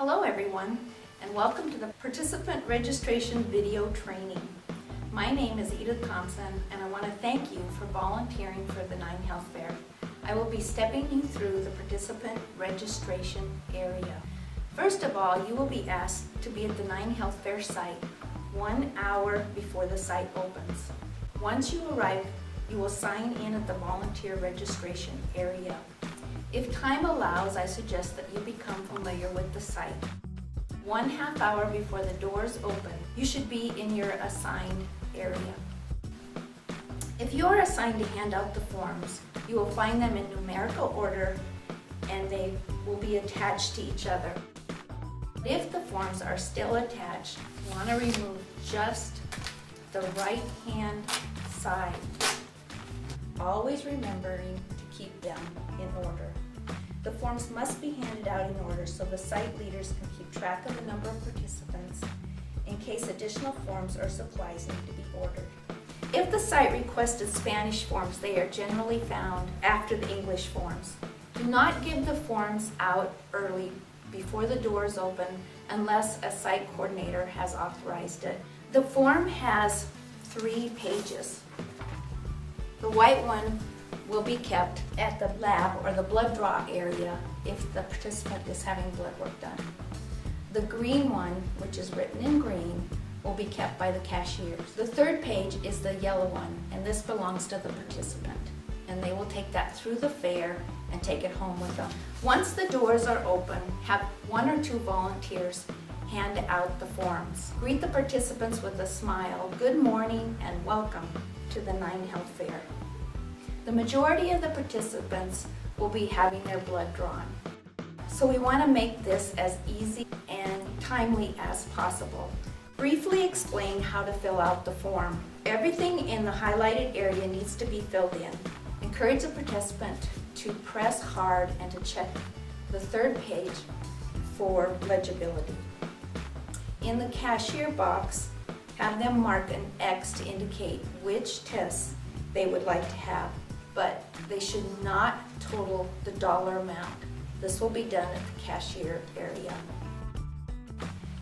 Hello everyone, and welcome to the Participant Registration Video Training. My name is Edith Thompson, and I want to thank you for volunteering for the 9HEALTH Fair. I will be stepping you through the participant registration area. First of all, you will be asked to be at the 9HEALTH Fair site 1 hour before the site opens. Once you arrive, you will sign in at the volunteer registration area. If time allows, I suggest that you become familiar with the site. 1/2 hour before the doors open, you should be in your assigned area. If you are assigned to hand out the forms, you will find them in numerical order and they will be attached to each other. If the forms are still attached, you want to remove just the right hand side, always remembering to keep them in order. The forms must be handed out in order so the site leaders can keep track of the number of participants in case additional forms or supplies need to be ordered. If the site requested Spanish forms, they are generally found after the English forms. Do not give the forms out early before the doors open unless a site coordinator has authorized it. The form has 3 pages. The white one will be kept at the lab or the blood draw area if the participant is having blood work done. The green one, which is written in green, will be kept by the cashiers. The 3rd page is the yellow one, and this belongs to the participant, and they will take that through the fair and take it home with them. Once the doors are open, have 1 or 2 volunteers hand out the forms. Greet the participants with a smile, good morning and welcome to the 9HEALTH Fair. The majority of the participants will be having their blood drawn. So we want to make this as easy and timely as possible. Briefly explain how to fill out the form. Everything in the highlighted area needs to be filled in. Encourage the participant to press hard and to check the 3rd page for legibility. In the cashier box, have them mark an X to indicate which tests they would like to have, but they should not total the dollar amount. This will be done at the cashier area.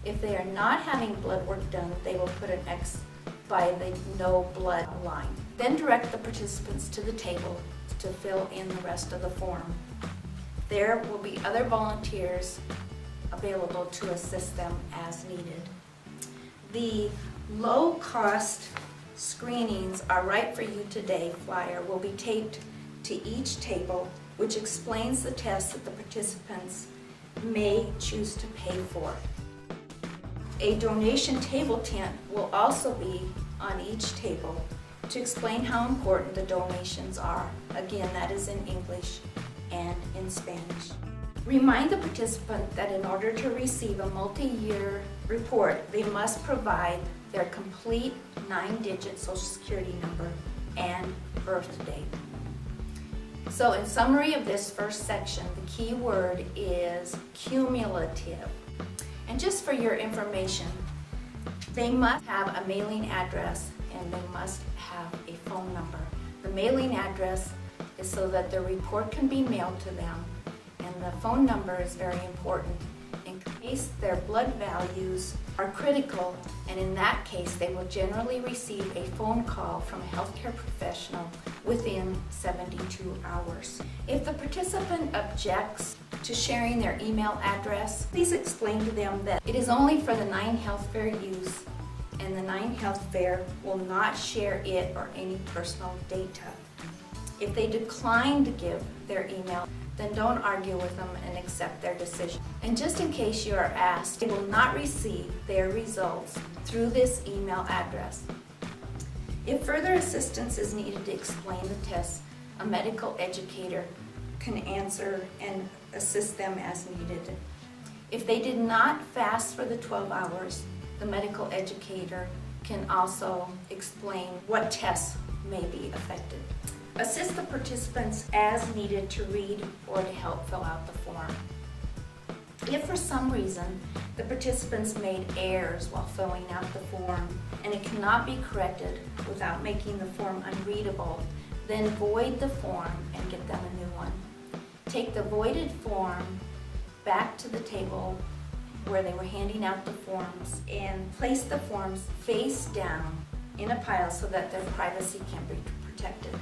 If they are not having blood work done, they will put an X by the no blood line. Then direct the participants to the table to fill in the rest of the form. There will be other volunteers available to assist them as needed. The low-cost screenings are right for you today flyer will be taped to each table, which explains the tests that the participants may choose to pay for. A donation table tent will also be on each table to explain how important the donations are. Again, that is in English and in Spanish. Remind the participant that in order to receive a multi-year report, they must provide their complete 9-digit Social Security number and birth date. So in summary of this first section, the key word is cumulative. And just for your information, they must have a mailing address and they must have a phone number. The mailing address is so that the report can be mailed to them, and the phone number is very important in case their blood values are critical, and in that case they will generally receive a phone call from a healthcare professional within 72 hours. If the participant objects to sharing their email address, please explain to them that it is only for the 9HEALTH Fair use, and the 9HEALTH Fair will not share it or any personal data. If they decline to give their email, then don't argue with them and accept their decision. And just in case you are asked, they will not receive their results through this email address. If further assistance is needed to explain the tests, a medical educator can answer and assist them as needed. If they did not fast for the 12 hours, the medical educator can also explain what tests may be affected. Assist the participants as needed to read or to help fill out the form. If for some reason the participants made errors while filling out the form and it cannot be corrected without making the form unreadable, then void the form and get them a new one. Take the voided form back to the table where they were handing out the forms and placed the forms face down in a pile so that their privacy can be protected.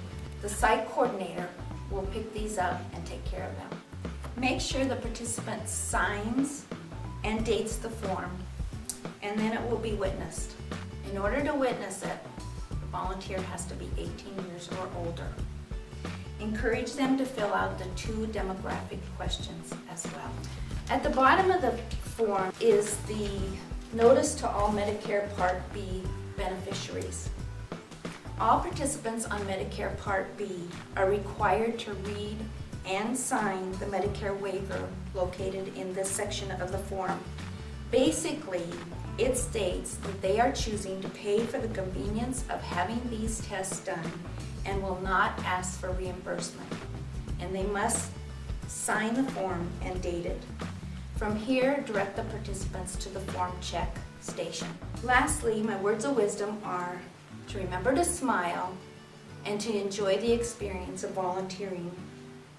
The site coordinator will pick these up and take care of them. Make sure the participant signs and dates the form, and then it will be witnessed. In order to witness it, the volunteer has to be 18 years or older. Encourage them to fill out the 2 demographic questions as well. At the bottom of the form is the notice to all Medicare Part B beneficiaries. All participants on Medicare Part B are required to read and sign the Medicare Waiver located in this section of the form. Basically, it states that they are choosing to pay for the convenience of having these tests done and will not ask for reimbursement. And they must sign the form and date it. From here, direct the participants to the form check station. Lastly, my words of wisdom are to remember to smile and to enjoy the experience of volunteering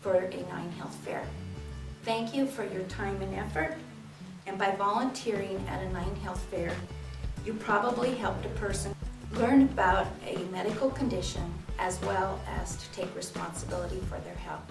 for a 9HEALTH fair. Thank you for your time and effort, and by volunteering at a 9HEALTH fair, you probably helped a person learn about a medical condition as well as to take responsibility for their health.